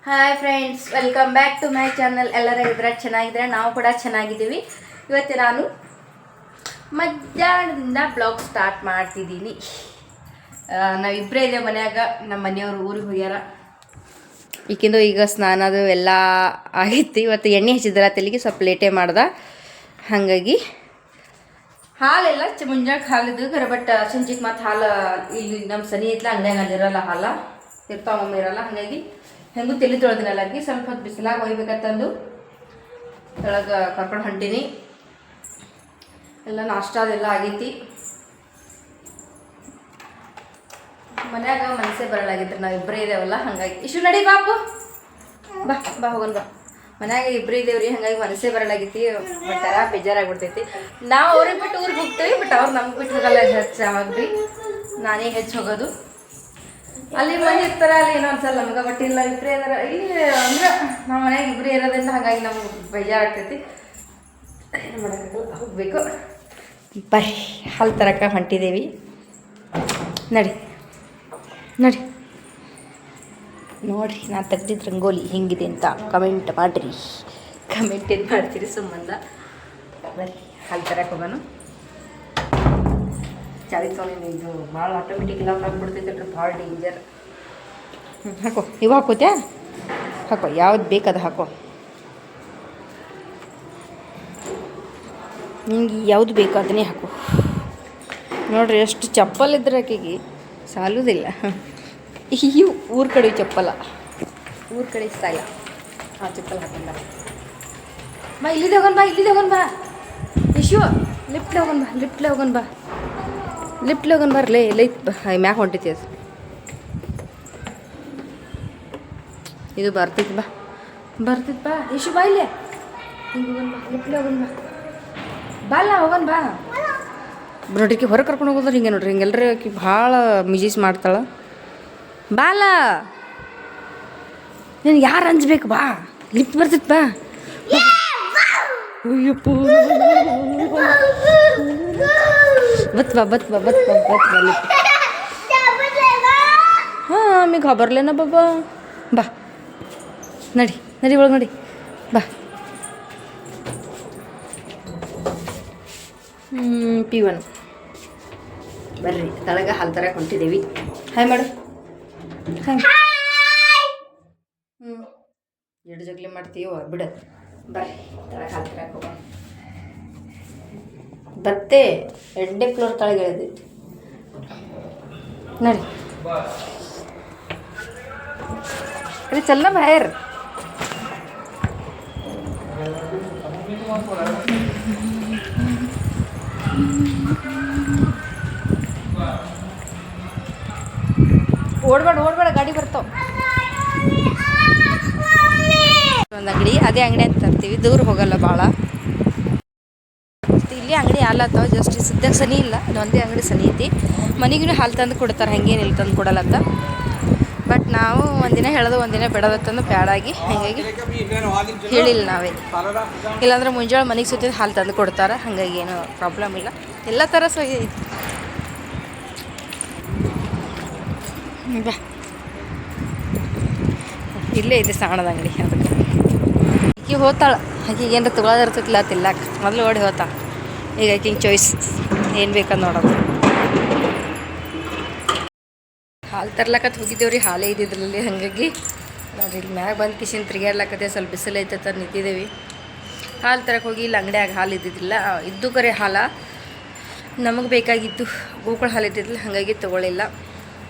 Hi friends, welcome back to my channel. ಎಲ್ಲರೂ ಇದ್ರೆ ಚೆನ್ನಾಗಿದ್ರೆ ನಾವು ಕೂಡ ಚೆನ್ನಾಗಿದ್ದೀವಿ. ಇವತ್ತು ನಾನು ಮಧ್ಯಾಹ್ನದಿಂದ ಬ್ಲಾಗ್ ಸ್ಟಾರ್ಟ್ ಮಾಡ್ತಿದ್ದೀನಿ. ನಾವಿಬ್ಬರೇ ಇದೆ ಮನ್ಯಾಗ. ನಮ್ಮ ಮನೆಯವರು ಊರಿಗೆ ಹೋಗ್ಯಾರ. ಈಗಿಂದು ಈಗ ಸ್ನಾನದು ಎಲ್ಲ ಆಗೈತಿ. ಇವತ್ತು ಎಣ್ಣೆ ಹಚ್ಚಿದ್ರ ತೆಲಿಗೆ ಸ್ವಲ್ಪ ಲೇಟೇ ಮಾಡ್ದೆ. ಹಾಗಾಗಿ ಹಾಲೆಲ್ಲ ಮುಂಜಾನೆ ಹಾಲಿದ್ದು ಖರೆ, ಬಟ್ ಸಂಜೆಗೆ ಮತ್ತು ಹಾಲು ಇಲ್ಲಿ ನಮ್ಮ ಸನಿ ಐತ್ಲ ಅಂಗಡಿಯಾಗ ಅಲ್ಲಿರಲ್ಲ, ಹಾಲು ಇರ್ತಾವ ಮಮ್ಮಿ ಇರಲ್ಲ. ಹಾಗಾಗಿ ಹೆಂಗೂ ತಲೆ ತೊಳೆದಿನಲ್ಲಾಗಿ ಸ್ವಲ್ಪ ಹೊತ್ತು ಬಿಸಿಲಾಗ ಒಯ್ಬೇಕಂತಂದು ಕೆಳಗೆ ಕರ್ಕೊಂಡು ಹೊಂಟೀನಿ. ಎಲ್ಲ ನಾಷ್ಟ ಅದೆಲ್ಲ ಆಗೈತಿ. ಮನ್ಯಾಗ ಮನಸ್ಸೇ ಬರಲಾಗಿತ್ತು, ನಾವು ಇಬ್ಬರೇ ಇದೇವಲ್ಲ. ಹಾಗಾಗಿ ಇಷ್ಟು ನಡಿ ಬಾಪು, ಬಾ ಬಾ ಹೋಗೋಣ ಬಾ. ಮನ್ಯಾಗ ಇಬ್ಬರೇ ಇದೇವ್ರಿ, ಹಾಗಾಗಿ ಮನಸ್ಸೇ ಬರಲಾಗೈತಿ. ಒಂಥರ ಬೇಜಾರಾಗ್ಬಿಡ್ತೈತಿ. ನಾವು ಅವ್ರಿಗೆ ಬಿಟ್ಟು ಊರಿಗೆ ಹೋಗ್ತೇವೆ, ಬಟ್ ಅವ್ರು ನಮ್ಗೆ ಬಿಟ್ಟು ಹೋಗಲ್ಲ. ಹೆಚ್ಚಾಗ್ರಿ ನಾನೇ ಹೆಚ್ಚು ಹೋಗೋದು. ಅಲ್ಲಿ ಮನೆ ಇರ್ತಾರ, ಅಲ್ಲಿ ಏನೋ ಅನ್ಸಲ್ಲ ನಮ್ಗೆ. ಬಟ್ ಇಲ್ಲ, ಇಬ್ಬರೇ ಇದಾರ ಇಲ್ಲಿ ಅಂದ್ರೆ ನಾವು ಮನ್ಯಾಗ ಇಬ್ಬರೇ ಇರೋದ್ರಿಂದ ಹಾಗಾಗಿ ನಮ್ಗೆ ಬೇಜಾರಾಗ್ತೈತಿ. ಏನು ಮಾಡೋಕ್ಕಾಗಲ್ಲ, ಹೋಗ್ಬೇಕು. ಬರ್ರಿ, ಹಾಲು ತರಕ ಹೊಂಟಿದ್ದೇವೆ. ನಡಿ ನಡಿ. ನೋಡಿರಿ ನಾನು ತೆಗ್ದಿದ್ದು ರಂಗೋಲಿ ಹೆಂಗಿದೆ ಅಂತ ಕಮೆಂಟ್ ಮಾಡಿರಿ. ಕಮೆಂಟ್ ಏನು ಮಾಡ್ತೀರಿ ಸಂಬಂಧ. ಬರ್ರಿ ಹಾಲು ತರಕ್ಕೆ ಹೋಗೋಣ. ಚಾವಿ ತೊಗೊಂಡು ಇದು ಭಾಳ ಆಟೋಮೆಟಿಕ್ ಲಾಕ್ ಆಗಿಬಿಡ್ತೈತೆ, ಭಾಳ ಡೇಂಜರ್. ಹಾಕೋ, ಇವು ಹಾಕೋತ್ಯಾ? ಹಾಕೋ, ಯಾವ್ದು ಬೇಕದು ಹಾಕೋ. ನಿಂಗೆ ಯಾವ್ದು ಬೇಕು ಅದನ್ನೇ ಹಾಕೋ. ನೋಡ್ರಿ ಎಷ್ಟು ಚಪ್ಪಲ್ ಇದ್ರೆ ಆಕೆಗೆ ಸಾಲುವುದಿಲ್ಲ. ಈ ಊರ ಕಡೆ ಚಪ್ಪಲ, ಊರ ಕಡೆ ಸ್ಟೈಲ. ಹಾಂ, ಚಪ್ಪಲ್ ಹಾಕೊಂಡ ಬಾ. ಇಲ್ಲಿದೆ ಹೋಗೋಣ ಬಾ, ಇಲ್ಲಿದೆ ಹೋಗೋಣ ಬಾ. ಇಶ್ಯೂ ಲಿಫ್ಟ್ ಹೋಗೋಣ ಬಾ, ಲಿಫ್ಟ್ಲೆ ಹೋಗೋಣ ಬಾ, ಲಿಫ್ಟ್ಲೆ ಹೋಗೋಣ ಬರ್ಲೇ. ಲೈಟ್ ಮ್ಯಾಗ ಹೊಂಟೈತಿ ಅದು. ಇದು ಬರ್ತೈತಿ ಬಾ, ಬರ್ತೈತಿ ಬಾ. ಇಶ್ಯೂ ಬಾ, ಇಲ್ಲೇ ಹಿಂಗೆ ಹೋಗೋಣ ಬಾ, ಲಿಫ್ಟ್ಲೆ ಹೋಗೋಣ ಬಾ. ಬಾಲ ಹೋಗೋಣ ಬಾ. ನೋಡ್ರಿಕಿ ಹೊರಗೆ ಕರ್ಕೊಂಡು ಹೋಗೋದ್ರೆ ಹಿಂಗೆ ನೋಡ್ರಿ, ಹಿಂಗೆಲ್ಲರೂ ಆಕಿ ಭಾಳ ಮಿಜೀಸ್ ಮಾಡ್ತಾಳೆ. ಬಾಲ, ನೀನು ಯಾರು ಅಂಜಬೇಕು ಬಾ, ಲಿಫ್ಟ್ ಬರ್ತೈತಿ ಬಾ. ಅಯ್ಯಪ್ಪ, ಬತ್ ಬಾ ಬತ್ ಬಾ ಬತ್ ಬಾ ಬತ್ ಬಾ ಲಿಫ್ಟ್. ಹಾಂ, ಮೀ ಖಬರ್ಲೇನ ಬಾಬಾ. ಬಾ ನಡಿ ನಡಿ, ಒಳಗೆ ನಡಿ ಬಾ. P1 ಬರ್ರಿ, ತಳಗ ಹಾಲು ತರಕ್ಕೆ ಹೊಂಟಿದ್ದೀವಿ. ಹಾಯ್ ಮಾಡು, ಹಾಯ್. ಎರಡು ಜಗ್ಲಿ ಮಾಡ್ತೀವೋ ಬಿಡು. ಬರ್ರಿ ತಳಗ ಹಾಲು ತರಕ್ಕೆ ಹೋಗೋಣ. ಬತ್ತೆ 2ನೇ ಫ್ಲೋರ್ ತಳಗೆ ಇಳಿದೈತಿ. ನಡಿ ಅರೆ ಚಲ್ನ ಬಾಯರ್. ಓಡ್ಬೇಡ ಓಡ್ಬೇಡ, ಗಾಡಿ ಬರ್ತಾವ. ಒಂದು ಅಂಗಡಿ, ಅದೇ ಅಂಗಡಿ ಅಂತ ತರ್ತೀವಿ, ದೂರ ಹೋಗಲ್ಲ ಭಾಳ. ಇಲ್ಲಿ ಅಂಗಡಿ ಹಾಲತ್ತಾವ, ಜಸ್ಟ್ ಸದ್ಯಕ್ಕೆ ಸನಿ ಇಲ್ಲ, ಅದೊಂದೇ ಅಂಗಡಿ ಸನಿ ಐತಿ. ಮನೆಗೂ ಹಾಲು ತಂದು ಕೊಡ್ತಾರೆ, ಹಂಗೇನಿಲ್ಲ ತಂದು ಕೊಡಲ್ಲತ್ತ. ಬಟ್ ನಾವು ಒಂದಿನ ಹೇಳೋದು ಒಂದಿನ ಬಿಡೋದತ್ತಂದು ಪ್ಯಾಡಾಗಿ, ಹಾಗಾಗಿ ಹೇಳಿಲ್ಲ ನಾವೇ. ಇಲ್ಲಾಂದ್ರೆ ಮುಂಜಾನೆ ಮನೆಗೆ ಸುತ್ತಿದ್ದು ಹಾಲು ತಂದು ಕೊಡ್ತಾರೆ, ಹಾಗಾಗಿ ಏನೂ ಪ್ರಾಬ್ಲಮ್ ಇಲ್ಲ. ಎಲ್ಲ ಥರ ಸಹಿ ಐತಿ. ಬಾ, ಇಲ್ಲೇ ಇದೆ ಸಾಣದ ಅಂಗಡಿ. ಅದಕ್ಕೆ ಆಕೆ ಹೋತಾಳೆ, ಆಕೆಗೆ ಏನಾರ ತೊಗೊಳೋದಿರ್ತೈತಿಲ್ಲ ತಿಲ್ಲಕ್ಕ, ಮೊದಲು ಓಡಿ ಹೋತಾ. ಈಗ ಆಕೆಗೆ ಚಾಯ್ಸ್ ಏನು ಬೇಕಂದು ನೋಡೋದು. ಹಾಲು ತರ್ಲಕ್ಕತ್ತು ಹೋಗಿದ್ದೇವ್ರಿ, ಹಾಲೇ ಇದ್ದಿದ್ರಲ್ಲಿ. ಹಾಗಾಗಿ ನೋಡಿರಿ ಇಲ್ಲಿ ಮ್ಯಾಗ ಬಂದು ಕಿಶನ್ ತಿರುಗಾಡ್ಲಕ್ಕತ್ತೆ. ಸ್ವಲ್ಪ ಬಿಸಿಲು ಐತತ್ತ ನಿಂತಿದ್ದೇವೆ. ಹಾಲು ತರಕ್ಕೆ ಹೋಗಿ ಇಲ್ಲಿ ಅಂಗಡಿಯಾಗ ಹಾಲು ಇದ್ದಿದ್ದಿಲ್ಲ, ಇದ್ದು ಕರೆ ಹಾಲು ನಮಗೆ ಬೇಕಾಗಿತ್ತು. ಗೋಕುಳ ಹಾಲು ಇದ್ದಿದ್ದಿಲ್ಲ, ಹಾಗಾಗಿ ತೊಗೊಳ್ಳಿಲ್ಲ.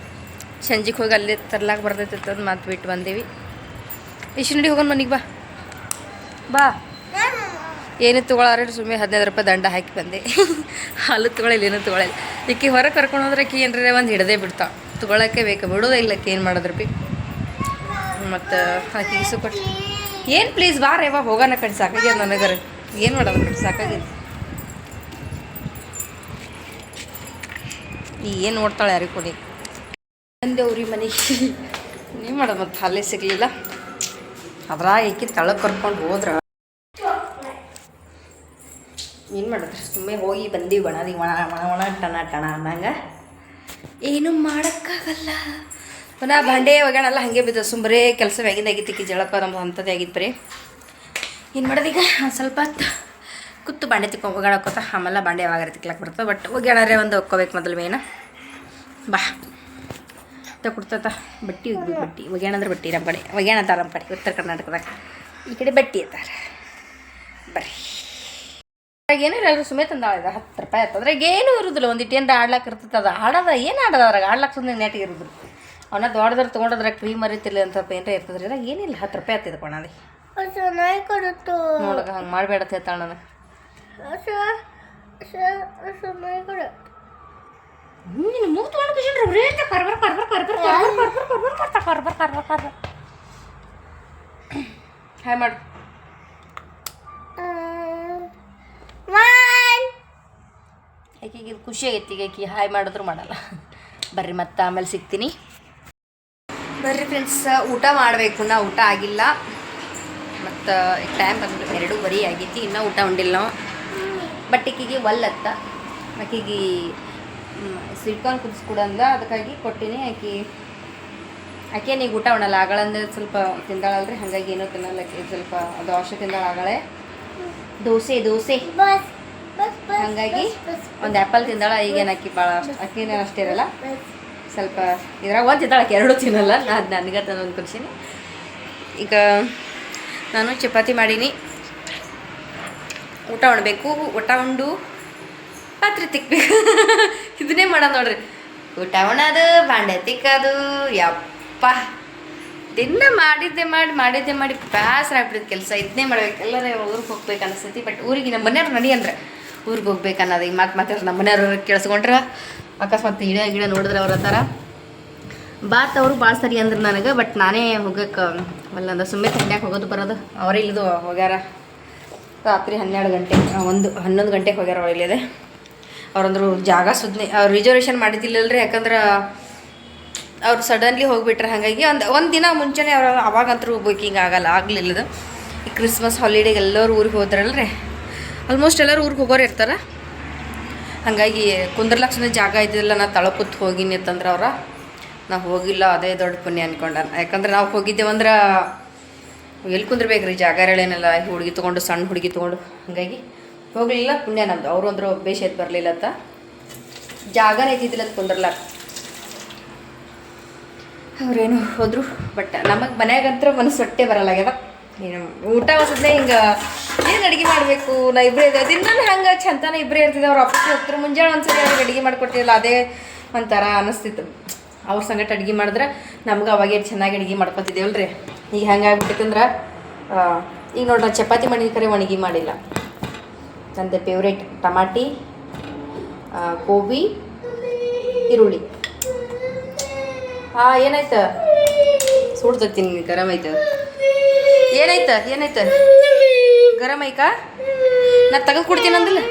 ಸಂಜೆಗೆ ಹೋಗಿ ಅಲ್ಲೇ ತರ್ಲಾಕ ಬರ್ತೈತೆ ಅಂತಂದು ಮಾತು ಬಿಟ್ಟು ಬಂದೇವಿ. ಇಷ್ಟು ನಡಿ ಹೋಗೋಣ ಮನೆಗೆ ಬಾ. ಬಾ, ಏನು ತೊಗೊಳಾರ ಸುಮ್ಮನೆ 15 ರೂಪಾಯಿ ದಂಡ ಹಾಕಿ ಬಂದೆ. ಹಾಲು ತೊಗೊಳಿಲ್ಲ, ಏನೂ ತೊಗೊಳಿಲ್ಲ. ಈಕೆ ಹೊರಗೆ ಕರ್ಕೊಂಡು ಹೋದ್ರೆ ಆಕೆ ಏನರ ಒಂದು ಹಿಡ್ದೇ ಬಿಡ್ತಾ, ತೊಗೊಳಕ್ಕೆ ಬೇಕು, ಬಿಡೋದೇ ಇಲ್ಲ. ಆಕೆ ಏನು ಮಾಡಿದ್ರು ಬಿ ಮತ್ತು ಆಕೆ ಇಸು ಕೊಟ್ಟು ಏನು ಪ್ಲೀಸ್ ಬಾರ ಯಾವಾಗ ಹೋಗೋಣ ಕಡೆ ಸಾಕಾಗ್ಯದ ನನಗರ. ಏನು ಮಾಡೋದು ಕಡೆ ಸಾಕಾಗ್ಯದ. ಈ ಏನು ನೋಡ್ತಾಳೆ ಯಾರಿಗೆ ಕೊಡಿ ಅಂದೇವ್ರಿ ಮನೆಗೆ. ಏನು ಮಾಡೋದು ಮತ್ತು ಹಾಲೇ ಸಿಗಲಿಲ್ಲ. ಅದ್ರಾಗ ಈಕಿ ತಳಗೆ ಕರ್ಕೊಂಡು ಹೋದ್ರೆ ಏನು ಮಾಡಿದ್ರೆ ಸುಮ್ಮನೆ ಹೋಗಿ ಬಂದೀವಿ. ಒಣದಿ ಒಣ ಒಣ ಒಣ ಟಣ ಟಣ ಅನ್ನಂಗೆ. ಏನೂ ಮಾಡೋಕ್ಕಾಗಲ್ಲ, ಪುನಃ ಭಾಂಡೆ ಒಗ್ಯಾಣೆಲ್ಲ ಹಾಗೆ ಬಿದ್ದು ಸುಂಬರೇ ಕೆಲಸ ಆಗಿದ್ದಾಗಿತ್ತು ಜಳಕ ನಮ್ದು ಅಂಥದ್ದೇ ಆಗಿತ್ತು ಬರೀ. ಏನು ಮಾಡೋದೀಗ ಸ್ವಲ್ಪ ಹೊತ್ತು ಕೂತು ಬಾಂಡೆ ಒಗ್ಯಾಣಕ್ಕೋತ ಆಮೇಲೆ ಬಾಂಡೆ ಯಾವಾಗ ತಿಕ್ಲಕ್ಕೆ ಬರ್ತದೆ. ಬಟ್ ಒಗ್ಯಾಣರೆ ಒಂದು ಒಕ್ಕೋಬೇಕು ಮೊದಲು ಮೇನ. ಬಾ ಕೊಡ್ತತ ಬಟ್ಟೆ ಒಗ್ಬೇಕು. ಬಟ್ಟೆ ಒಗ್ಯಾಣಂದ್ರೆ ಬಟ್ಟೆ ನಮ್ಮ ಕಡೆ ಒಗ್ಯಾಣ ಅಂತಾರೆ, ನಮ್ಮ ಕಡೆ ಉತ್ತರ ಕರ್ನಾಟಕದಾಗ. ಈ ಕಡೆ ಬಟ್ಟೆ ಅಂತಾರೆ. ಬರ್ರಿ ಏನಿಲ್ಲ ಎಲ್ಲರೂ ಸುಮ್ಮನೆ ತಂದಾಳ 10 ರೂಪಾಯಿ ಆಯ್ತು. ಅದ್ರಾಗ ಏನೂ ಇರೋದಿಲ್ಲ, ಒಂದಿಟ್ಟು ಏನು ಆಡ್ಲಾಕ ಇರ್ತದೆ. ಅದು ಆಡೋದ ಏನು ಆಡೋದು ಅದ್ರಾಗ ಆಡ್ಲಾಕ ಸುಮ್ಮನೆ ನೆಟ್ಟಿಗೆ ಇರೋದಿಲ್ಲ. ಅವನ್ನ ದೊಡ್ಡದ್ರ ತೊಗೊಂಡೋದ್ರ ಕ್ರೀಮ್ ಮರಿತಿಲ್ಲ ಅಂತ ಏನಾರ ಇರ್ತದ್ರಿ. ಅದ್ರಾಗ ಏನಿಲ್ಲ 10 ರೂಪಾಯಿ ಆಗ್ತಿದೆ ಕೊಣದಿ ನೋಡಗ ಹಂಗೆ ಮಾಡಬೇಡ ಹೇಳ್ತಾಳೆ ನನಗೆ. ನೀನು ಮೂಗು ತೊಗೊಂಡು ಖುಷಿ ಹಾಯ್ ಮಾಡು. ಆಕೆಗೆ ಇದು ಖುಷಿ ಆಗೈತಿ. ಈಗ ಆಕೆ ಹಾಯ್ ಮಾಡಿದ್ರು ಮಾಡಲ್ಲ. ಬರ್ರಿ ಮತ್ತೆ ಆಮೇಲೆ ಸಿಗ್ತೀನಿ. ಬರ್ರಿ ಫ್ರೆಂಡ್ಸ್, ಊಟ ಮಾಡಬೇಕು. ನಾ ಊಟ ಆಗಿಲ್ಲ. ಮತ್ತು ಟೈಮ್ ಬಂದು 2:15 ಆಗೈತಿ. ಇನ್ನೂ ಊಟ ಉಂಡಿಲ್ಲ ನಾವು. ಬಟ್ ಈಕಿಗೆ ಒಲ್ಲತ್ತ, ಆಕೆಗೆ ಸ್ವೀಟ್ ಕಾರ್ನ್ ಕುದಿಸ್ಕೊಡು ಅಂದ, ಅದಕ್ಕಾಗಿ ಕೊಟ್ಟಿನಿ. ಆಕೆ ಊಟ ಉಣ್ಣಲ್ಲ. ಆಗಳಂದ್ರೆ ಸ್ವಲ್ಪ ತಿಂದಾಳಲ್ರಿ, ಹಾಗಾಗಿ ಏನೋ ತಿನ್ನಲ್ಲ. ಸ್ವಲ್ಪ ದೋಸೆ ತಿಂದಾಳ ಆಗಳೇ, ದೋಸೆ ಹಾಗಾಗಿ ಒಂದು ಆ್ಯಪಲ್ ತಿಂದಾಳ. ಈಗೇನು ಅಕ್ಕಿ ಭಾಳ ಅಕ್ಕಿನೇನು ಅಷ್ಟೇ ಇರಲ್ಲ, ಸ್ವಲ್ಪ ಇದ್ರಾಗ ಒಂದು ತಿಂದಾಳ. 2 ತಿನ್ನಲ್ಲ. ನನಗೆ ತಂದೊಂದು ಖುಷಿನಿ. ಈಗ ನಾನು ಚಪಾತಿ ಮಾಡೀನಿ. ಊಟ ಉಣ್ಬೇಕು. ಊಟ ಉಂಡು ಪಾತ್ರೆ ತಿಕ್ಬೇಕು. ಇದನ್ನೇ ಮಾಡೋದು ನೋಡ್ರಿ, ಊಟ ಉಣ್ಣೋದು, ಬಾಂಡೆ ತಿಕ್ಕೋದು. ಯಪ್ಪ ದಿನ ಮಾಡಿದ್ದೆ ಮಾಡಿ ಬೇಸರ ಆಗ್ಬಿಟ್ಟಿದ್ದು ಕೆಲಸ. ಇದನ್ನೇ ಮಾಡ್ಬೇಕು. ಎಲ್ಲರೂ ಊರಿಗೆ ಹೋಗ್ಬೇಕು ಅನಿಸ್ತೈತಿ. ಬಟ್ ಊರಿಗೆ ನಮ್ಮ ಮನೆಯವ್ರು ನಡಿ ಅಂದ್ರೆ ಊರಿಗೆ ಹೋಗ್ಬೇಕು ಅನ್ನೋದು. ಈಗ ಮಾತಾಡ್ತಾರೆ ನಮ್ಮ ಮನೆಯವ್ರು ಕೇಳಿಸ್ಕೊಂಡ್ರೆ ಅಕಸ್ಮಾತ್ ಗಿಡ ನೋಡಿದ್ರೆ ಅವ್ರ ಥರ ಬಾತ್ ಅವರು ಭಾಳ ಸರಿ ಅಂದ್ರೆ ನನಗೆ. ಬಟ್ ನಾನೇ ಹೋಗಕ್ಕೆ ಅಲ್ಲಂದ ಸುಮ್ಮನೆ ತಂಡ್ಯಾಕೆ ಹೋಗೋದು ಬರೋದು. ಅವರೇ ಇಲ್ಲಿದು ಹೋಗ್ಯಾರ ರಾತ್ರಿ 12 ಗಂಟೆ 11 ಗಂಟೆಗೆ ಹೋಗ್ಯಾರ. ಅವರಿಲ್ಲಿದೆ ಅವ್ರಂದ್ರು ಜಾಗ ಸುದ್ನೆ ಅವ್ರು ರಿಸರ್ವೇಷನ್ ಮಾಡಿದ್ದಿಲ್ಲಲ್ರಿ. ಯಾಕಂದ್ರೆ ಅವ್ರು ಸಡನ್ಲಿ ಹೋಗಿಬಿಟ್ರೆ, ಹಾಗಾಗಿ ಒಂದು ದಿನ ಮುಂಚೆನೇ ಅವ್ರು ಅವಾಗಂತೂ ಬುಕಿಂಗ್ ಆಗಲಿಲ್ಲದು. ಈ ಕ್ರಿಸ್ಮಸ್ ಹಾಲಿಡೇಗೆ ಎಲ್ಲರೂ ಊರಿಗೆ ಹೋದ್ರಲ್ರಿ, ಆಲ್ಮೋಸ್ಟ್ ಎಲ್ಲರೂ ಊರಿಗೆ ಹೋಗೋರು ಇರ್ತಾರೆ. ಹಾಗಾಗಿ ಕುಂದ್ರಲಕ್ಷಣ ಜಾಗ ಇದ್ದಿಲ್ಲ. ನಾ ತಳಕೂತ್ ಹೋಗಿನಿ ಅಂತಂದ್ರೆ ನಾವು ಹೋಗಿಲ್ಲ. ಅದೇ ದೊಡ್ಡ ಪುಣ್ಯ ಅಂದ್ಕೊಂಡ. ಯಾಕಂದ್ರೆ ನಾವು ಹೋಗಿದ್ದೇವಂದ್ರೆ ಎಲ್ಲಿ ಕುಂದ್ರಬೇಕು ರೀ, ಜಾಗ ಇರಲೇನಲ್ಲ. ಹುಡುಗಿ ತೊಗೊಂಡು ಸಣ್ಣ ಹುಡುಗಿ ತೊಗೊಂಡು, ಹಾಗಾಗಿ ಹೋಗಲಿಲ್ಲ. ಪುಣ್ಯ ನಮ್ಮದು. ಅವರು ಅಂದರು ಬೇಷ ಎದ್ದು ಬರಲಿಲ್ಲ ಅಂತ, ಜಾಗನೇ ಇದ್ದಿದ್ದಿಲ್ಲ ಅಂತ ಕುಂದ್ರಲಾರ. ಅವ್ರೇನು ಹೋದರು. ಬಟ್ ನಮಗೆ ಮನ್ಯಾಗಂತೂ ಮನಸ್ಸು ಹೊಟ್ಟೆ ಬರಲ್ಲಾಗ್ಯದ. ಏನು ಊಟ ಹೊಸದೇ ಹಿಂಗೆ ಏನು ಅಡುಗೆ ಮಾಡಬೇಕು. ನಾ ಇಬ್ಬರೇ ಇದ್ದೆ ದಿನ ಹಂಗೆ ಚಂತಾನೆ ಇಬ್ಬರೇ ಇರ್ತಿದ್ದೆ. ಅವ್ರು ಆಫೀಸ್ಗೆ ಹೋಗ್ತಾರೆ. ಮುಂಜಾನೆ ಒಂದ್ಸರಿ ಅವ್ರಿಗೆ ಅಡುಗೆ ಮಾಡಿಕೊಟ್ಟಿಲ್ಲ, ಅದೇ ಒಂಥರ ಅನ್ನಿಸ್ತಿತ್ತು. ಅವ್ರ ಸಂಗಟ ಅಡುಗೆ ಮಾಡಿದ್ರೆ ನಮ್ಗೆ ಅವಾಗೇ ಚೆನ್ನಾಗಿ ಅಡುಗೆ ಮಾಡ್ಕೊತಿದ್ದೇವಲ್ರಿ. ಈಗ ಹಂಗಾಗ್ಬಿಟ್ಟಿತ್ತಂದ್ರೆ ಈಗ ನೋಡಿ, ನಾನು ಚಪಾತಿ ಮಾಡಿ ಕರೆ ಒಣಗಿ ಮಾಡಿಲ್ಲ. ನಂದು ಫೇವ್ರೇಟ್ ಟಮಾಟಿ, ಗೋಬಿ, ಈರುಳ್ಳಿ. ಏನಾಯ್ತು? ಸುಡ್ತೀನಿ. ಗರಮ್ ಐತೆ. ಏನಾಯ್ತು ಗರಮ್ ಐಕಾ? ನಾ ತೆಗೆದು ಕೊಡ್ತೀನಿ ಅಂದಿಲ್ಲ.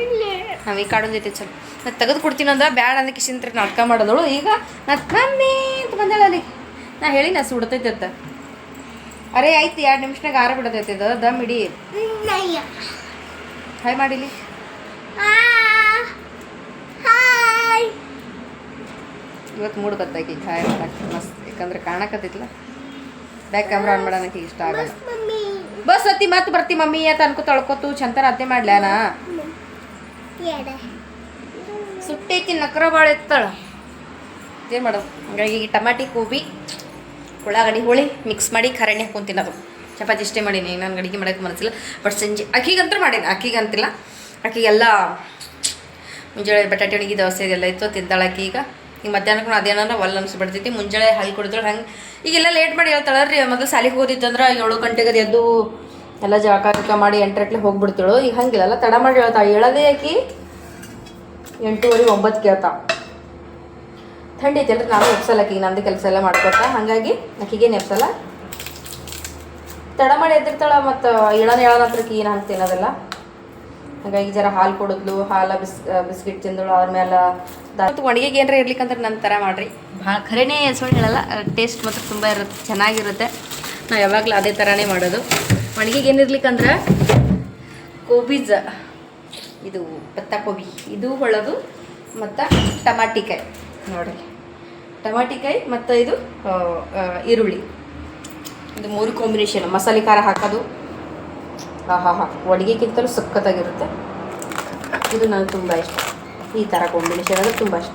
ನಾವು ಈ ಕಾಡೊಂದು ಐತಿ ಚಲೋ. ನಾ ತೆಗೆದು ಕೊಡ್ತೀನಿ ಅಂದ್ರೆ ಬ್ಯಾಡ ಅಂದ ಕಿಶಿಂತ್ರ ನಾಟಕ ಮಾಡೋದಳು. ಈಗ ನಾ ಮಮ್ಮಿ ಅಂತ ಬಂದೇಳ ಅಲ್ಲಿ. ನಾ ಹೇಳಿ ನಾ ಸುಡ್ತೈತೆ ಅಂತ. ಅರೆ ಆಯ್ತು, 2 ನಿಮಿಷನಾಗ ಆರ ಬಿಡತೈತೆ. ಇದು ದಮ್ ಇಡಿ. ಹಾಯ್ ಮಾಡಿಲಿ. ಇವತ್ತು ಮೂಡ್ ಬತ್ತಾಕಿ ಹಾಯ್ ಮಾಡಕ್ಕೆ ಮಸ್ತ್. ಯಾಕಂದ್ರೆ ಕಾಣಕತ್ತಿತ್ಲ. ಬ್ಯಾಕ್ ಕ್ಯಾಮ್ರಾ ಆನ್ ಮಾಡೋಣಕ್ಕೆ ಇಷ್ಟ ಆಗಲ್ಲ. ಬಸ್ ಅತ್ತಿ ಮತ್ತೆ ಬರ್ತಿ ಮಮ್ಮಿ ಅಂತ ಅನ್ಕೋ ತಳ್ಕೊತು ಚಂತರ ಅತ್ತೆ ಮಾಡ್ಲ್ಯಾನ. ಸುಟ್ಟೈತಿ ನಕ್ರ ಭಾಳ ಎತ್ತಳ. ಏನು ಮಾಡೋದು? ಹಾಗಾಗಿ ಟಮಾಟಿ, ಗೋಬಿ, ಉಳ್ಳಾಗಡ್ಡಿ, ಹುಳಿ ಮಿಕ್ಸ್ ಮಾಡಿ ಖರಣೆ ಹಾಕೊಂಡು ತಿನ್ನೋದು. ಚಪಾತಿ ಇಷ್ಟೇ ಮಾಡೀನಿ. ನಾನು ಅಡುಗೆ ಮಾಡೋಕ್ಕೆ ಮನಸ್ಸಿಲ್ಲ. ಬಟ್ ಸಂಜೆ ಅಕ್ಕಿಗಂತೂ ಮಾಡೀನಿ. ಅಕ್ಕಿಗಂತಿಲ್ಲ, ಅಕ್ಕಿಗೆಲ್ಲ ಮುಂಜಾನೆ ಬಟಾಟೆ ಅಡುಗೆ ದೋಸೆ ಎಲ್ಲ ಇತ್ತು ತಿಂತಾಳಕ್ಕಿ. ಈಗ ಮಧ್ಯಾಹ್ನಕ್ಕೆ ಅದೇನಾರ ಒಲ್ಲ ಅನಿಸ್ಬಿಡ್ತೈತಿ. ಮುಂಜಾನೆ ಹಾಲು ಕುಡಿದಳು. ಹಂಗೆ ಈಗೆಲ್ಲ ಲೇಟ್ ಮಾಡಿ ಹೇಳ್ತಾಳ್ರಿ. ಮೊದಲು ಸಾಲಿಗೆ ಹೋದಿತ್ತಂದ್ರೆ 7 ಗಂಟೆಗೆ ಅದು ಎದ್ದು ಎಲ್ಲ ಜಳಕ ಮಾಡಿ 8 ಗಂಟೆಗೆ ಹೋಗ್ಬಿಡ್ತೇಳು. ಈಗ ಹಂಗಿಲ್ಲ, ತಡ ಮಾಡಿ ಹೇಳ್ತಾಳೆ. ಹೇಳೋದೇ ಆಕಿ 8:30 9 ಕೇಳ್ತಾ. ಥಂಡಿ ಐತಲ್ರಿ. ನಾನು ಎಪ್ಸಲ್ಲ ಆಕಿಗೆ, ನಂದು ಕೆಲಸ ಎಲ್ಲ ಮಾಡ್ಕೊತಾ. ಹಾಗಾಗಿ ಆಕಿಗೆ ನೆಪ್ಸಲ್ಲ. ತಡ ಮಾಡಿ ಎದ್ದಿರ್ತಾಳೆ. ಮತ್ತು ಹೇಳೋಣತ್ರಕ್ಕೆ ಏನು ಹಂಗೆ ತಿನ್ನೋದಿಲ್ಲ. ಹಾಗಾಗಿ ಜರ ಹಾಲು ಕೊಡಿದ್ಲು. ಹಾಲು ಬಿಸ್ಕಿಟ್ ತಿಂದಳು. ಆದ್ಮೇಲೆ ಒಣಗಿಗೆ ಏನಾರ ಇರ್ಲಿಕ್ಕಂದ್ರೆ ನನ್ನ ಥರ ಮಾಡಿರಿ. ಭಾಳ ಖರೇನೇ ಸುಳ್ಳು ಹೇಳಲ್ಲ, ಟೇಸ್ಟ್ ಮಾತ್ರ ತುಂಬ ಇರುತ್ತೆ, ಚೆನ್ನಾಗಿರುತ್ತೆ. ನಾವು ಯಾವಾಗಲೂ ಅದೇ ಥರನೇ ಮಾಡೋದು. ಒಣಗಿಗೆ ಏನಿರ್ಲಿಕ್ಕಂದ್ರೆ ಕೋಬೀಜ, ಇದು ಪತ್ತ ಕೋಬಿ ಇದು ಹೊಳೋದು, ಮತ್ತು ಟಮಾಟಿಕಾಯಿ ನೋಡಿರಿ. ಟಮಾಟಿಕಾಯಿ ಮತ್ತು ಇದು ಈರುಳ್ಳಿ, ಇದು 3 ಕಾಂಬಿನೇಷನ್. ಮಸಾಲೆ ಖಾರ ಹಾಕೋದು ಅಡುಗೆಗಿಂತಲೂ ಸಖತ್ತಾಗಿರುತ್ತೆ. ಇದು ನನಗೆ ತುಂಬ ಇಷ್ಟ. ಈ ಥರ ಕಾಂಬಿನೇಷನ್ ಅಂದರೆ ತುಂಬ ಇಷ್ಟ.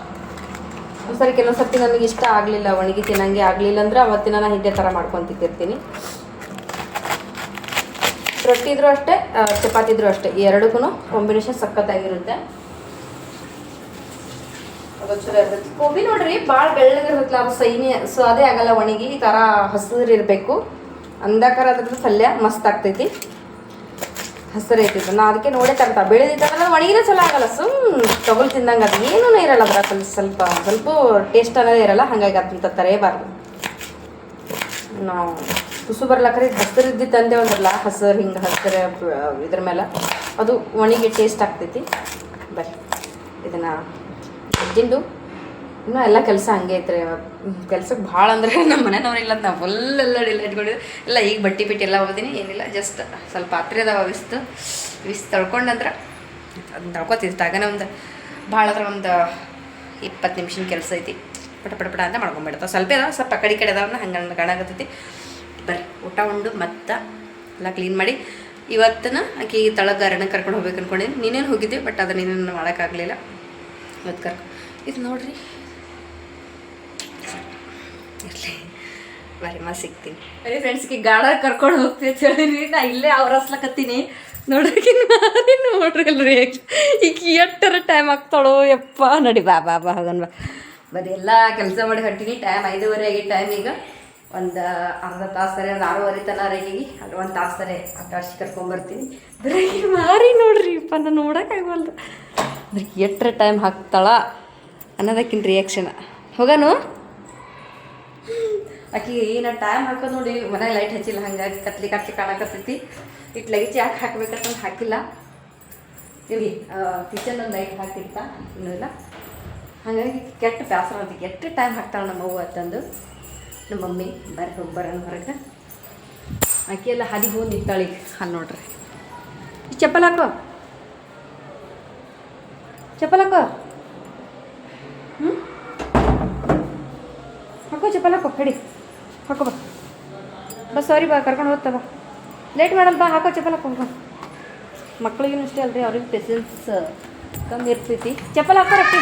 ಒಂದ್ಸರಿ ಕೆಲವೊಂದು ಸರ್ತಿ ನನಗೆ ಇಷ್ಟ ಆಗಲಿಲ್ಲ, ಒಣಗಿ ತಿನ್ನಂಗೆ ಆಗಲಿಲ್ಲ ಅಂದ್ರೆ ಅವತ್ತಿನ ನಾನು ಇದೇ ಥರ ಮಾಡ್ಕೊಂಡು ತಿಂತಿರ್ತೀನಿ. ರೊಟ್ಟಿ ಇದ್ರೂ ಅಷ್ಟೇ, ಚಪಾತಿ ಇದ್ರೂ ಅಷ್ಟೇ, ಈ ಎರಡಕ್ಕೂ ಕಾಂಬಿನೇಷನ್ ಸಖತ್ತಾಗಿರುತ್ತೆ. ಅದು ಚಲೋ ಇರ್ತೈತಿ. ಗೋಬಿ ನೋಡ್ರಿ ಭಾಳ ಬೆಳ್ಳಗಿರ್ತೈತಲ್ಲ, ಅದು ಸೊ ಅದೇ ಆಗಲ್ಲ, ಒಣಗಿ ಈ ಥರ ಹಸಿರು ಇರಬೇಕು. ಅಂದಾಕಾರ ಅದ್ರದ್ದು ಪಲ್ಯ ಮಸ್ತ್ ಆಗ್ತೈತಿ, ಹಸಿರು ಐತಿತ್ತು. ನಾ ಅದಕ್ಕೆ ನೋಡೇ ತರ್ತಾ. ಬೆಳೆದಿತ್ತಂದ್ರೆ ಒಣಗಿನ ಚಲೋ ಆಗಲ್ಲ, ತಗೊಳ್ ತಿಂದಂಗೆ ಅದು ಏನೂ ಇರಲ್ಲ. ಅದ್ರ ಸ್ವಲ್ಪ ಟೇಸ್ಟ್ ಅನ್ನೋದೇ ಇರಲ್ಲ. ಹಾಗಾಗಿ ಅದನ್ನ ತರೇಬಾರ್ದು. ನಾವು ಕುಸು ಬರ್ಲಾಕ್ರೆ ಹಸಿರು ಇದ್ದಿತ್ತಂದೆ ಒಂದ್ರಲ್ಲ, ಹಸಿರು ಹಿಂಗೆ ಹಸಿರು ಇದ್ರ ಮೇಲೆ ಅದು ಒಣಗಿ ಟೇಸ್ಟ್ ಆಗ್ತೈತಿ. ಬರ್ರಿ ಇದನ್ನು ತಿಂದು ಇನ್ನೂ ಎಲ್ಲ ಕೆಲಸ ಹಂಗೆ ಐತ್ರಿ. ಕೆಲ್ಸಕ್ಕೆ ಭಾಳ ಅಂದ್ರೆ ನಮ್ಮ ಮನೆಯವ್ರಿಲ್ಲ, ನಾವು ಫುಲ್ಲೆಲ್ಲ ಇಟ್ಕೊಂಡಿದ್ದು ಎಲ್ಲ. ಈಗ ಬಟ್ಟೆ ಎಲ್ಲ ಹೋಗ್ತೀನಿ, ಏನಿಲ್ಲ, ಜಸ್ಟ್ ಸ್ವಲ್ಪ ಪಾತ್ರೆ ಅದಾವ ವಿಸ್ ತೊಳ್ಕೊಂಡಂದ್ರೆ ಅದನ್ನ ತೊಳ್ಕೊತಿದ್ದೆ. ಆಗನ ಒಂದು ಭಾಳ ಅಂದ್ರೆ ಒಂದು 20 ನಿಮಿಷದ ಕೆಲಸ ಐತಿ. ಪಟ ಅಂತ ಮಾಡ್ಕೊಂಡ್ಬಿಡ್ತಾವೆ. ಸ್ವಲ್ಪ ಅದಾವ, ಸ್ವಲ್ಪ ಕಡೆ ಅದಾವನ್ನ ಹಂಗೆ ಕಾಣಾಕತ್ತೈತಿ. ಬರ್ರಿ ಊಟ ಉಂಡು ಮತ್ತು ಎಲ್ಲ ಕ್ಲೀನ್ ಮಾಡಿ ಇವತ್ತನ ಆಕೆ ತಳಗ ಅರಣ್ಯ ಕರ್ಕೊಂಡು ಹೋಗ್ಬೇಕು ಅಂದ್ಕೊಂಡಿದ್ದೀನಿ. ನೀನೇನು ಹೋಗಿದ್ದೆ, ಬಟ್ ಅದನ್ನ ನೀನೇನು ಮಾಡೋಕ್ಕಾಗಲಿಲ್ಲ. ಇವತ್ತು ಇದು ನೋಡ್ರಿ, ಇರಲಿ ಬರೀ ಸಿಗ್ತೀನಿ. ಬರೀ ಫ್ರೆಂಡ್ಸ್ಗೆ ಗಾರ್ಡನ್ ಕರ್ಕೊಂಡು ಹೋಗ್ತೀವಿ ಅಂತ ಹೇಳಿರಿ. ನಾ ಇಲ್ಲೇ ಅವ್ರ ಹಸ್ಲಕತ್ತೀನಿ. ನೋಡ್ರಿ ನೋಡ್ರಿ ಅಲ್ರಿ, ಈಗ ಎಷ್ಟರ ಟೈಮ್ ಆಗ್ತಾಳೋ ಯಪ್ಪ. ನೋಡಿ ಬಾ ಹೋಗನ್ ಬಾ. ಬರೀ ಎಲ್ಲ ಕೆಲಸ ಮಾಡಿ ಹೊಂಟೀನಿ. ಟೈಮ್ 5:30 ಆಗಿ. ಟೈಮ್ ಈಗ ಒಂದು ಅರ್ಧ ತಾಸು ಸರಿ, ಒಂದು 6:30 ತನಕ ರೆಡಿಗೆ ಅಲ್ಲಿ 1 ತಾಸು ಸರಿ ಆಟ ಆಡ್ಸಿ ಕರ್ಕೊಂಬರ್ತೀನಿ. ಬರೀ ಮಾರಿ ನೋಡ್ರಿ ಯಪ್ಪ, ನಾನು ನೋಡೋಕ್ಕಾಗವಲ್ದು. ಅಂದ್ರೆ ಎಷ್ಟರ ಟೈಮ್ ಹಾಕ್ತಾಳ ಅನ್ನೋದಕ್ಕಿಂತ ರಿಯಾಕ್ಷನ್. ಹೋಗನು ಆಕಿ ನಾ ಟೈಮ್ ಹಾಕೋದು ನೋಡಿ. ಮನೆಗೆ ಲೈಟ್ ಹಚ್ಚಿಲ್ಲ, ಹಾಗಾಗಿ ಕತ್ಲಿ ಕಾಣಕತ್ತೈತಿ. ಇಟ್ಟು ಲೈಟ್ ಯಾಕೆ ಹಾಕ್ಬೇಕಂತಂದು ಹಾಕಿಲ್ಲ. ಇಲ್ಲಿ ಕಿಚನ್ ಒಂದು ಲೈಟ್ ಹಾಕಿರ್ತಾ ಇನ್ನೂ ಇಲ್ಲ. ಹಾಗಾಗಿ ಕೆಟ್ಟ ಬೇಸರ ಅಂತ ಎಷ್ಟು ಟೈಮ್ ಹಾಕ್ತಾಳೆ ನಮ್ಮ ಅವ್ವ ಅಂತಂದು ನಮ್ಮ ಮಮ್ಮಿ. ಬರೋಣ ಹೊರಗೆ. ಆಕೆ ಎಲ್ಲ ಹಾದಿ ಹೋಗಿ ನಿಂತಾಳೆ. ಅಲ್ಲಿ ನೋಡ್ರಿ, ಈ ಚಪ್ಪಲ್ ಹಾಕೋ ಹಾಕೋ ಚಪ್ಪಲ್ ಹಾಕೋ, ಹೇಳಿ ಹಾಕೋ ಬಾ. ಸಾರಿ ಬಾ, ಕರ್ಕೊಂಡು ಹೋಗ್ತವ. ಲೇಟ್ ಮಾಡಲ್ಲ ಬಾ, ಹಾಕೋ ಚಪ್ಪಲ್ ಹಾಕೋ. ಮಕ್ಳಿಗೂ ಅಷ್ಟೇ ಅಲ್ರಿ, ಅವ್ರಿಗೆ ಪೇಷನ್ಸ್ ಕಮ್ಮಿ ಇರ್ತೈತಿ. ಚಪ್ಪಲ್ ಹಾಕೋ ರೊಟ್ಟಿ.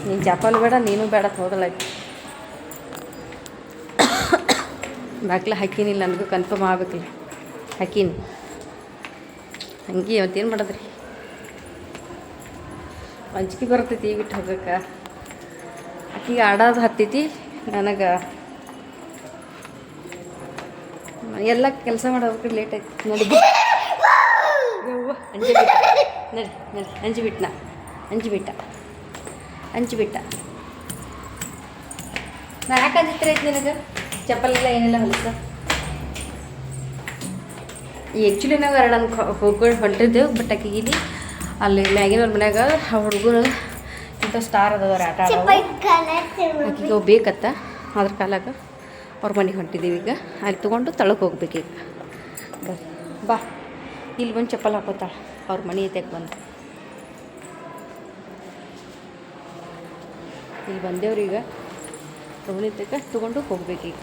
ನೀನು ಚಪ್ಪಲ್ ಬೇಡ, ನೀನು ಬೇಡ, ಹೋದಳಾಯ್ತು. ಬಾಕ್ಲ ಹಾಕೀನಿಲ್ಲ, ನನಗೂ ಕನ್ಫರ್ಮ್ ಆಗ್ಬೇಕಿಲ್ಲ. ಹಾಕೀನಿ ಹಂಗೆ. ಅವತ್ತೇನು ಮಾಡೋದ್ರಿ, ಅಂಜಿಕೆ ಬರ್ತೈತಿ ಈಗ ಬಿಟ್ಟು ಹೋಗಕ್ಕೆ. ಆಕಿಗೆ ಆಡೋದು ಹತ್ತೈತಿ, ನನಗೆ ಎಲ್ಲ ಕೆಲಸ ಮಾಡೋಕೆ ಲೇಟ್ ಆಯ್ತು. ನೋಡಿ ಅಂಜಿಬಿಟ್ಟ. ನಾ ಯಾಕೆ ಅಂಜಿತ್ರ ಐತಿ ನಿನಗೆ? ಚಪ್ಪಲೆಲ್ಲ ಏನೆಲ್ಲ ಹೊಲಸ. ಆ್ಯಕ್ಚುಲಿ ನಾವು ಹೋಗ್ಕೊಂಡು ಹೊಂಟಿದ್ದೆವು. ಬಟ್ ಆಕಿಗೆ ಇಲ್ಲಿ ಅಲ್ಲಿ ಮ್ಯಾಗಿನವ್ರ ಮನ್ಯಾಗ ಹುಡುಗರು ಇಂಥ ಸ್ಟಾರ್ ಅದಾವ್ರಿ ಆಟ ಆಡೋದು. ಆಕಿಗೆ ಬೇಕತ್ತ, ಅದ್ರ ಕಾಲಾಗ ಅವ್ರ ಮನೆಗೆ ಹೊಂಟಿದ್ದೀವಿ. ಈಗ ಅಲ್ಲಿ ತೊಗೊಂಡು ತಳಕ್ಕೆ ಹೋಗ್ಬೇಕು. ಈಗ ಬಾ, ಇಲ್ಲಿ ಬಂದು ಚಪ್ಪಲ್ ಹಾಕೋತಾಳೆ. ಅವ್ರ ಮನೆ ಐತೆಗೆ ಬಂದು ಇಲ್ಲಿ ಬಂದೇವ್ರಿ. ಈಗ ತೊಗೊಂಡಿದ್ದಕ್ಕೆ ತೊಗೊಂಡು ಹೋಗ್ಬೇಕೀಗ.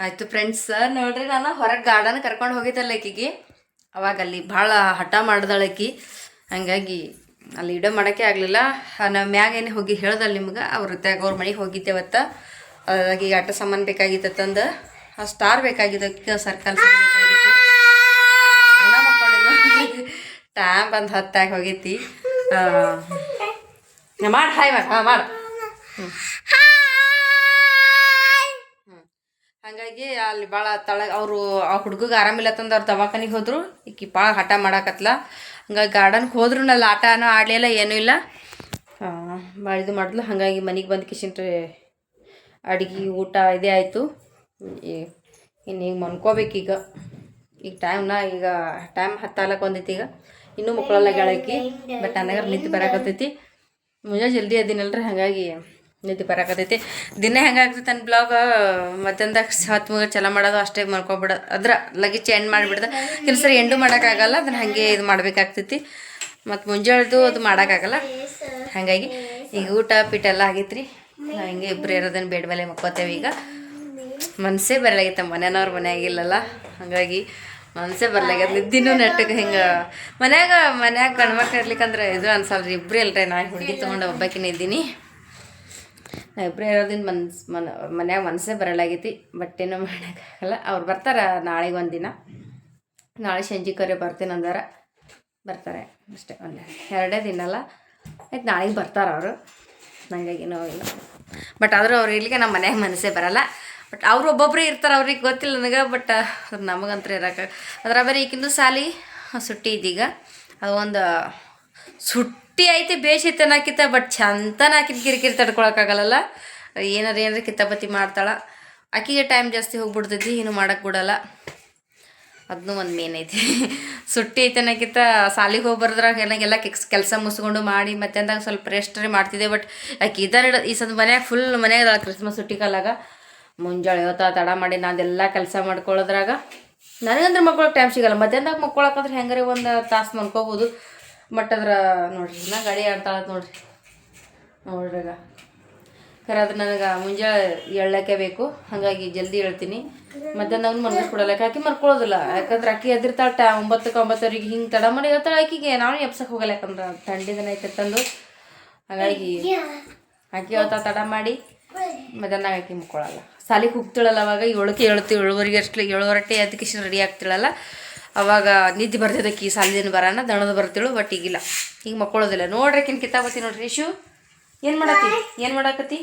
ಆಯಿತು ಫ್ರೆಂಡ್ಸ್, ನೋಡ್ರಿ ನಾನು ಹೊರಗೆ ಗಾರ್ಡನ್ ಕರ್ಕೊಂಡು ಹೋಗಿದ್ದಲ್ಲ ಆಕಿಗೆ. ಅವಾಗ ಅಲ್ಲಿ ಭಾಳ ಹಠ ಮಾಡ್ದಳಕಿ. ಹಾಗಾಗಿ ಅಲ್ಲಿ ವಿಡಿಯೋ ಮಾಡೋಕ್ಕೆ ಆಗಲಿಲ್ಲ. ನಾವು ಮ್ಯಾಗೇನೆ ಹೋಗಿ ಹೇಳ್ದಲ್ಲ ನಿಮ್ಗೆ, ಅವ್ರ ಮನೆಗೆ ಹೋಗಿದ್ದೇವತ್ತ. ಅದಾಗಿ ಆಟ ಸಾಮಾನು ಬೇಕಾಗಿತ್ತಂದು ಆ ಸ್ಟಾರ್ ಬೇಕಾಗಿದ್ದಕ್ಕೆ ಸರ್ಕಲ್ ಬೇಕಾಗಿತ್ತು. ಟೈಮ್ ಬಂದು 10 ಹೋಗೈತಿ. ಮಾಡಿ ಹಾಯ್ ಮಾಡು. ಹಾಗಾಗಿ ಅಲ್ಲಿ ಭಾಳ ಅವರು ಆ ಹುಡುಗಗೆ ಆರಾಮಿಲ್ಲತ್ತಂದು ಅವ್ರು ದವಾಖಾನಿಗೆ ಹೋದ್ರು. ಈಕಿ ಭಾಳ ಹಠ ಮಾಡಾಕತ್ಲ. ಹಂಗಾಗಿ ಗಾರ್ಡನ್ಗೆ ಹೋದ್ರು ನಲ್ಲಿ ಆಟನೂ ಆಡಲಿಲ್ಲ, ಏನೂ ಇಲ್ಲ. ಭಾಳ ಇದು ಮಾಡಿದ್ಲು. ಹಾಗಾಗಿ ಮನೆಗೆ ಬಂದು ಕಿಶನ್ರಿ ಅಡುಗೆ ಊಟ ಇದೇ ಆಯಿತು. ಇನ್ನು ಈಗ ಮನ್ಕೋಬೇಕೀಗ. ಈಗ ಟೈಮ್ 10 ಬಂದೈತಿ. ಈಗ ಇನ್ನೂ ಮಕ್ಕಳೆಲ್ಲ ಗೆಳಕಿ. ಬಟ್ ನನಗೆ ನಿದ್ದೆ ಬರಾಕತ್ತೈತಿ. ಮುಂಜಾನೆ ಜಲ್ದಿ ಅದಿನಲ್ರಿ, ಹಾಗಾಗಿ ನಿದ್ದೆ ಬರಾಕತ್ತೈತಿ. ದಿನ ಹೆಂಗಾಗ್ತೈತೆ ನನ್ನ ಬ್ಲಾಗ್ ಮಧ್ಯಾಹ್ನದಾಗ 10 ಚಲ ಮಾಡೋದು ಅಷ್ಟೇ ಮಾಡ್ಕೊಬಿಡೋದು. ಅದ್ರ ಲಗೇಜ್ ಎಂಡ್ ಮಾಡಿಬಿಡ್ದೆ. ಕೆಲಸ ಎಂಡು ಮಾಡೋಕ್ಕಾಗಲ್ಲ, ಅದನ್ನು ಹಾಗೆ ಇದು ಮಾಡಬೇಕಾಗ್ತೈತಿ. ಮತ್ತು ಮುಂಜಾನೆದು ಅದು ಮಾಡೋಕ್ಕಾಗಲ್ಲ. ಹಾಗಾಗಿ ಈಗ ಊಟ ಪೀಠ ಎಲ್ಲ ಆಗೈತ್ರಿ. ನಾವು ಹಿಂಗೆ ಇಬ್ಬರು ಇರೋದನ್ನು ಬೇಡ ಮೇಲೆ ಮಕ್ಕೋತೇವೆ. ಈಗ ಮನಸ್ಸೇ ಬರಲಾಗೈತೆ, ಮನೆಯವ್ರ ಮನೆಯಾಗಿಲ್ಲಲ್ಲ, ಹಾಗಾಗಿ ಮನಸ್ಸೇ ಬರಲಾಗ್ಯದ. ನಿದ್ದಿನೂ ನೆಟ್ಟಗೆ ಹಿಂಗೆ ಮನ್ಯಾಗ ಗಂಡ್ಮಕ್ಳು ಇರ್ಲಿಕ್ಕಂದ್ರೆ ಇದು ಅನ್ಸಲ್ರಿ. ಇಬ್ಬರು ಇಲ್ರಿ, ನಾ ಹುಡುಗಿ ತೊಗೊಂಡು ಒಬ್ಬಾಕಿನೇ ಇದ್ದೀನಿ. ನಾ ಇಬ್ಬರೇ ಇರೋದ್ರಿಂದ ಮನ್ಯಾಗ ಮನಸ್ಸೇ ಬರಲಾಗೈತಿ. ಬಟ್ಟೆನೂ ಮಾಡೋಕ್ಕಾಗಲ್ಲ. ಅವ್ರು ಬರ್ತಾರೆ ನಾಳೆಗೆ ಒಂದಿನ, ನಾಳೆ ಸಂಜೆಕರೆ ಬರ್ತೀನಿ ಅಂದಾರ. ಬರ್ತಾರೆ ಅಷ್ಟೇ, ಒಂದು 2 ದಿನ ಅಲ್ಲ ಆಯ್ತು, ನಾಳೆಗೆ ಬರ್ತಾರೆ ಅವರು. ನನಗೇನೋ ಇಲ್ಲ, ಬಟ್ ಆದರೂ ಅವ್ರು ಇಲ್ಲಿಗೆ ನಮ್ಮ ಮನ್ಯಾಗ ಮನಸ್ಸೇ ಬರಲ್ಲ. ಬಟ್ ಅವ್ರು ಒಬ್ಬೊಬ್ಬರೇ ಇರ್ತಾರೆ, ಅವ್ರಿಗೆ ಗೊತ್ತಿಲ್ಲ ನನಗೆ. ಬಟ್ ನಮಗಂತೂ ಇರೋಕೆ ಅದ್ರ ಬರೀ ಈಗಿಂದು ಸಾಲಿ ಸುಟ್ಟಿ ಇದ್ದೀಗ. ಅದು ಒಂದು ಸುಟ್ಟಿ ಐತಿ, ಬೇಷೈತೆ ಅನ್ನೋಕ್ಕಿಂತ ಬಟ್ ಚಂತನ ಹಾಕಿದ ಕಿರಿಕಿರಿ ತಡ್ಕೊಳಕ್ಕಾಗಲ್ಲ. ಏನಾರ ಕಿತ್ತಾಪತಿ ಮಾಡ್ತಾಳೆ. ಆಕಿಗೆ ಟೈಮ್ ಜಾಸ್ತಿ ಹೋಗ್ಬಿಡ್ತೈತಿ, ಏನು ಮಾಡೋಕ್ಕೆ ಬಿಡಲ್ಲ. ಅದನ್ನೂ ಒಂದು ಮೇನ್ ಐತಿ. ಸುಟ್ಟಿ ಐತೆ ಅನ್ನೋಕ್ಕಿಂತ ಸಾಲಿಗೆ ಹೋಗಿ ಬರೋದ್ರಾಗ ಏನಾಗೆಲ್ಲ ಕೆಲಸ ಮುಗಿಸ್ಕೊಂಡು ಮಾಡಿ ಮತ್ತೆ ಅಂದಾಗ ಸ್ವಲ್ಪ ರೆಸ್ಟ್ರಿ ಮಾಡ್ತಿದ್ದೆ. ಬಟ್ ಆಕೆ ಈ ಸದ ಮನ್ಯಾಗ ಫುಲ್ ಮನ್ಯಾಗ ಕ್ರಿಸ್ಮಸ್ ಸುಟ್ಟಿ ಕಾಲಾಗ ಮುಂಜಾನೆ ತಡ ಮಾಡಿ ನಾದೆಲ್ಲ ಕೆಲಸ ಮಾಡ್ಕೊಳ್ಳೋದ್ರಾಗ ನನಗಂದ್ರೆ ಮಕ್ಳಿಗೆ ಟೈಮ್ ಸಿಗಲ್ಲ. ಮಧ್ಯಾಹ್ನದಾಗ ಮಕ್ಕೊಳಕಂದ್ರೆ ಹೆಂಗಾರೆ ಒಂದು ತಾಸು ಮಲ್ಕೋಬೋದು. ಬಟ್ ಅದ್ರ ನೋಡ್ರಿ ನಾ ಗಾಡಿ ಆಡ್ತಾಳೆ ನೋಡ್ರಿ. ಖರೆ ಅದು ನನಗೆ ಮುಂಜಾನೆ ಎಳ್ಳಕ್ಕೆ ಬೇಕು, ಹಾಗಾಗಿ ಜಲ್ದಿ ಹೇಳ್ತೀನಿ. ಮಧ್ಯಾಹ್ನ ಮನ್ಕೊಡಲ್ಲ, ಆಕಿ ಮರ್ಕೊಳ್ಳೋದಿಲ್ಲ. ಯಾಕಂದ್ರೆ ಆಕಿ ಎದಿರ್ತಾಳೆ 9-9:30 ಹಿಂಗೆ ತಡ ಮಾಡಿ ಹೇಳ್ತಾಳೆ. ಆಕಿಗೆ ನಾವು ಎಪ್ಸಕ್ಕೆ ಹೋಗಲ್ಲ, ಯಾಕಂದ್ರೆ ಥಂಡಿದನ ಐತೆ ತಂದು. ಹಾಗಾಗಿ ಆಕಿ ಹೇಳ್ತಾ ತಡ ಮಾಡಿ ಮಧ್ಯಾಹ್ನ ಆಕಿ ಮುಕ್ಕೊಳ್ಳಲ್ಲ. ಸಾಲಿಗೆ ಹೋಗ್ತಿಳಲ್ಲ ಅವಾಗ 7ಕ್ಕೆ 7:30 ಅಷ್ಟು 7:15 ಅದಕ್ಕೆ ರೆಡಿ ಆಗ್ತಿಳಲ್ಲ. ಅವಾಗ ನಿದ್ದೆ ಬರ್ತೈತೆ. ಸಾಲಿನ ಬರೋಣ ದಣದ ಬರ್ತಿಳು. ಬಟ್ ಈಗಿಲ್ಲ, ಈಗ ಮಕ್ಕೊಳ್ಳೋದಿಲ್ಲ. ನೋಡ್ರಿ ಆಕಿನ ಕಿತ್ತಾಬತ್ತಿ ನೋಡ್ರಿ. ಯಶು ಏನು ಮಾಡಾಕತ್ತಿ?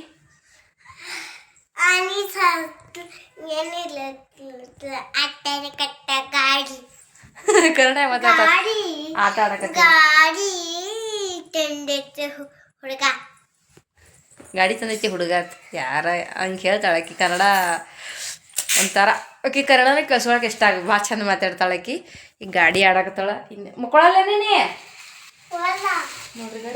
ಕನ್ನಡ ಮಾತಾಡ ಆಟ ಆಡಕತ್ತಿ. ಗಾಡಿ ತಂದೈತಿ ಹುಡುಗ. ಯಾರ ಹಂಗೆ ಹೇಳ್ತಾಳೆ ಆಕಿ ಕನ್ನಡ ಒಂಥರ. ಆಕಿ ಕನ್ನಡನೇ ಕಳ್ಸೋಳಕ್ಕೆ ಇಷ್ಟ ಭಾಳ ಚಂದ ಮಾತಾಡ್ತಾಳೆ ಆಕಿ. ಈಗ ಗಾಡಿ ಆಡಕತ್ತಾಳ. ಇನ್ನು ಮಕ್ಕಳಲ್ಲ ನೀನೇ ನೋಡ್ರಿ. ಗಾಡಿ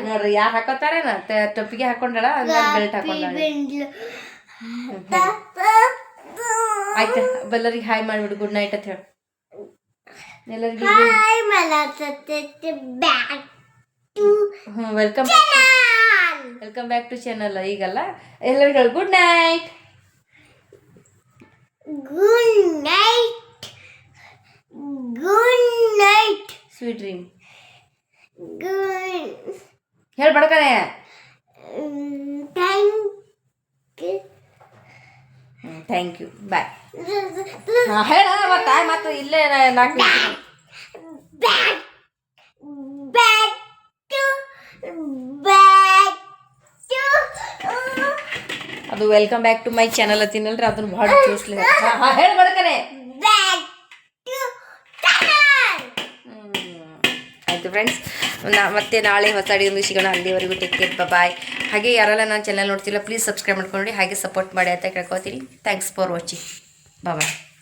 ನೋಡ್ರಿ ಯಾರು ಹಾಕೋತಾರೇನ ಟೊಪ್ಪಿಗೆ ಹಾಕೊಂಡಳ, ಬೆಲ್ಟ್ ಹಾಕೊಂಡಳ. ಆಯ್ತು, ಎಲ್ಲರಿಗೆ ಹಾಯ್ ಮಾಡ್ಬಿಡು. ಗುಡ್ ನೈಟ್ ಅಂತ ಹೇಳಿ ಎಲ್ಲರಿಗೂ. Welcome back to channel. ಈಗಲ್ಲ ಎಲ್ಲರಿಗೂ ಗುಡ್ ನೈಟ್. ಸ್ವೀಟ್ ಡ್ರೀಮ್ ಹೇಳ್ಬಡ್ಕನೆ. Thank you, bye. ಹೇಳ ಮತ್ತೆ ಇಲ್ಲೇ 4 ನಿಮಿಷ. ಅದು welcome back to my channel ಅತ್ತಿನಲ್ರಿ, ಅದನ್ನ ಭಾಳ ಚೂಸ್ಲಿ. ಹೇಳ್ಬಡ್ಕನೆ. ಆಯಿತು ಫ್ರೆಂಡ್ಸ್, ಮತ್ತೆ ನಾಳೆ ಹೊಸ ಅಡಿಯೊಂದು ಸಿಗೋಣ. ಅಲ್ಲಿವರೆಗೂ ಟೇಕ್ ಕೇರ್, ಬಾಯ್. ಹಾಗೆ ಯಾರೆಲ್ಲ ನನ್ನ ಚಾನಲ್ ನೋಡ್ತಿಲ್ಲ ಪ್ಲೀಸ್ ಸಬ್ಸ್ಕ್ರೈಬ್ ಮಾಡ್ಕೊಂಡ್ರಿ, ಹಾಗೆ ಸಪೋರ್ಟ್ ಮಾಡಿ ಅಂತ ಕೇಳ್ಕೊತೀನಿ. Thanks for watching, bye.